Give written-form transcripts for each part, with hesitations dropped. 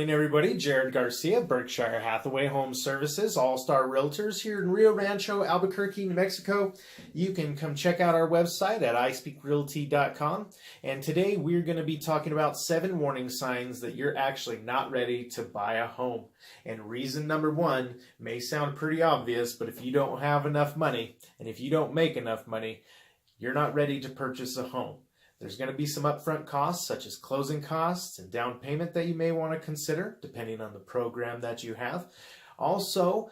Morning, everybody. Jared Garcia, Berkshire Hathaway Home Services, All-Star Realtors here in Rio Rancho, Albuquerque, New Mexico. You can come check out our website at iSpeakRealty.com. And today we're going to be talking about 7 warning signs that you're actually not ready to buy a home. And reason number 1 may sound pretty obvious, but if you don't have enough money and if you don't make enough money, you're not ready to purchase a home. There's going to be some upfront costs, such as closing costs and down payment that you may want to consider, depending on the program that you have. Also,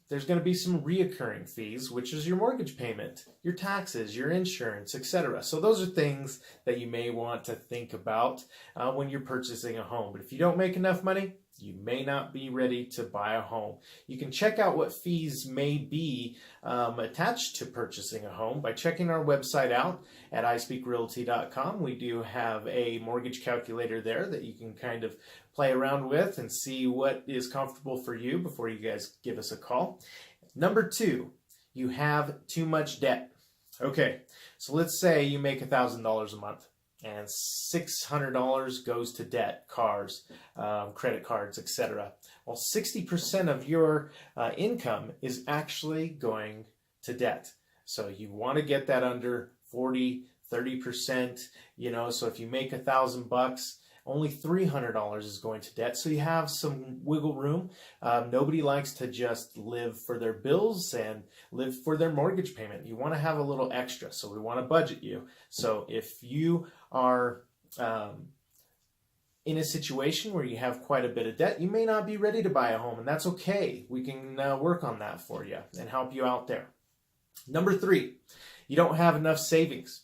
there's going to be some reoccurring fees, which is your mortgage payment, your taxes, your insurance, etc. So those are things that you may want to think about when you're purchasing a home. But if you don't make enough money, you may not be ready to buy a home. You can check out what fees may be attached to purchasing a home by checking our website out at iSpeakRealty.com. We do have a mortgage calculator there that you can kind of play around with and see what is comfortable for you before you guys give us a call. Number 2, you have too much debt. Okay, so let's say you make $1,000 a month and $600 goes to debt, cars, credit cards, etc. Well, 60% of your income is actually going to debt. So you want to get that under 40, 30%, so if you make $1,000, only $300 is going to debt, so you have some wiggle room. Nobody likes to just live for their bills and live for their mortgage payment. You want to have a little extra, so we want to budget you. So if you are in a situation where you have quite a bit of debt, you may not be ready to buy a home, and that's okay. We can work on that for you and help you out there. Number 3, you don't have enough savings.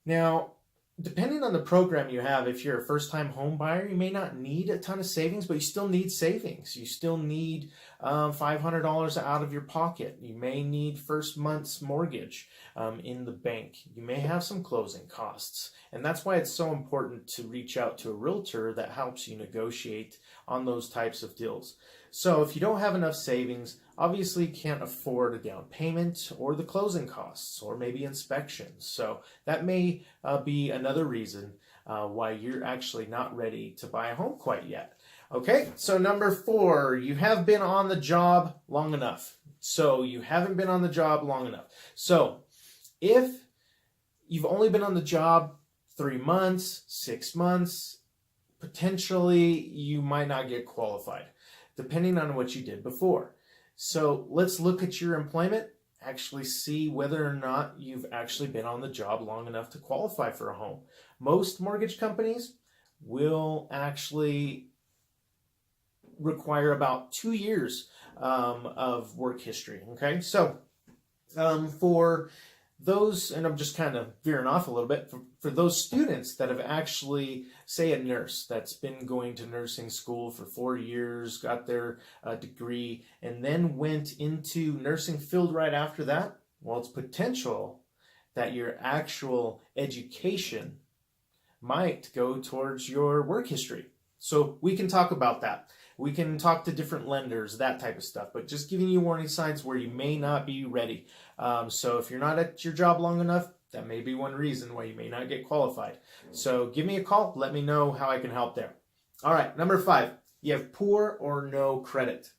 Now, depending on the program you have, if you're a first-time home buyer, you may not need a ton of savings, but you still need savings. You still need $500 out of your pocket. You may need first month's mortgage in the bank. You may have some closing costs. And that's why it's so important to reach out to a realtor that helps you negotiate on those types of deals. So if you don't have enough savings, obviously you can't afford a down payment or the closing costs or maybe inspections. So that may be another reason why you're actually not ready to buy a home quite yet. Okay, so number 4, you have been on the job long enough. So you haven't been on the job long enough. So if you've only been on the job 3 months, 6 months, potentially you might not get qualified, depending on what you did before. So let's look at your employment, actually see whether or not you've actually been on the job long enough to qualify for a home. Most mortgage companies will actually require about 2 years of work history. Okay, so for those, and I'm just kind of veering off a little bit, for those students that have actually, say a nurse that's been going to nursing school for 4 years, got their degree, and then went into nursing field right after that, well, it's potential that your actual education might go towards your work history. So we can talk about that. We can talk to different lenders, that type of stuff, but just giving you warning signs where you may not be ready. So if you're not at your job long enough, that may be one reason why you may not get qualified. So give me a call. Let me know how I can help there. All right, number 5, you have poor or no credit.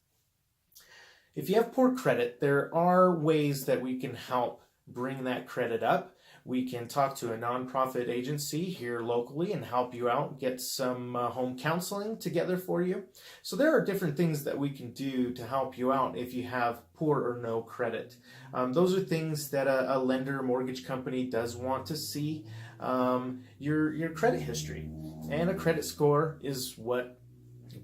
If you have poor credit, there are ways that we can help bring that credit up. We can talk to a nonprofit agency here locally and help you out, get some home counseling together for you. So there are different things that we can do to help you out if you have poor or no credit. Those are things that a lender, mortgage company does want to see, your credit history. And a credit score is what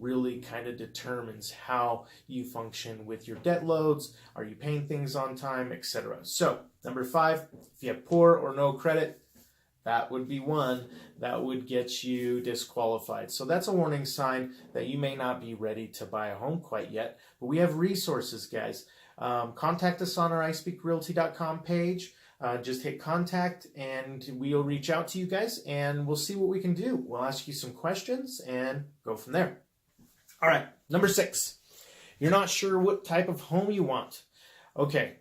really kind of determines how you function with your debt loads. Are you paying things on time, etc. So number 5, if you have poor or no credit, that would be one that would get you disqualified. So that's a warning sign that you may not be ready to buy a home quite yet. But we have resources, guys. Contact us on our iSpeakRealty.com page. Just hit contact and we'll reach out to you guys and we'll see what we can do. We'll ask you some questions and go from there. All right, number 6, you're not sure what type of home you want. Okay,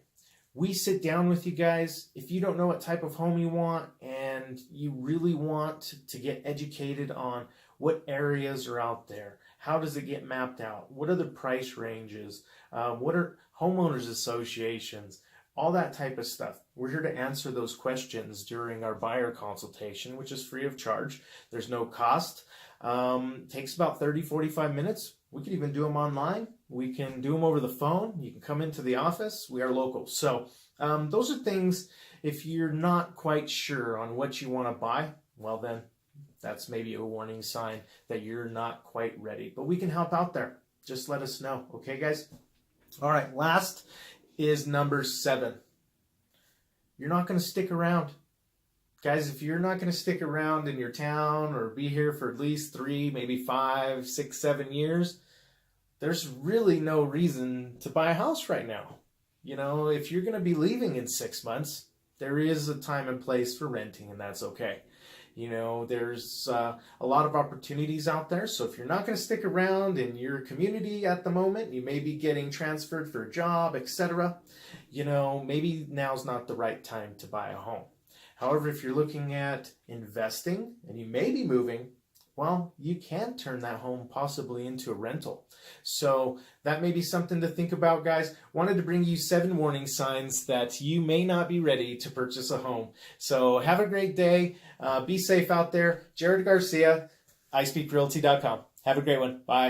we sit down with you guys. If you don't know what type of home you want and you really want to get educated on What areas are out there? How does it get mapped out? What are the price ranges? What are homeowners associations? All that type of stuff. We're here to answer those questions during our buyer consultation, which is free of charge. There's no cost. Takes about 30-45 minutes. We can even do them online. We can do them over the phone. You can come into the office. We are local. So those are things, if you're not quite sure on what you want to buy, well then, that's maybe a warning sign that you're not quite ready. But we can help out there. Just let us know. Okay, guys? All right, last is number 7. You're not going to stick around. Guys, if you're not going to stick around in your town or be here for at least 3, maybe 5, 6, 7 years, there's really no reason to buy a house right now. You know, if you're going to be leaving in 6 months, there is a time and place for renting, and that's okay. You know, there's a lot of opportunities out there. So if you're not going to stick around in your community at the moment, you may be getting transferred for a job, etc. You know, maybe now's not the right time to buy a home. However, if you're looking at investing and you may be moving, well, you can turn that home possibly into a rental. So that may be something to think about, guys. Wanted to bring you 7 warning signs that you may not be ready to purchase a home. So have a great day. Be safe out there. Jared Garcia, iSpeakRealty.com. Have a great one. Bye.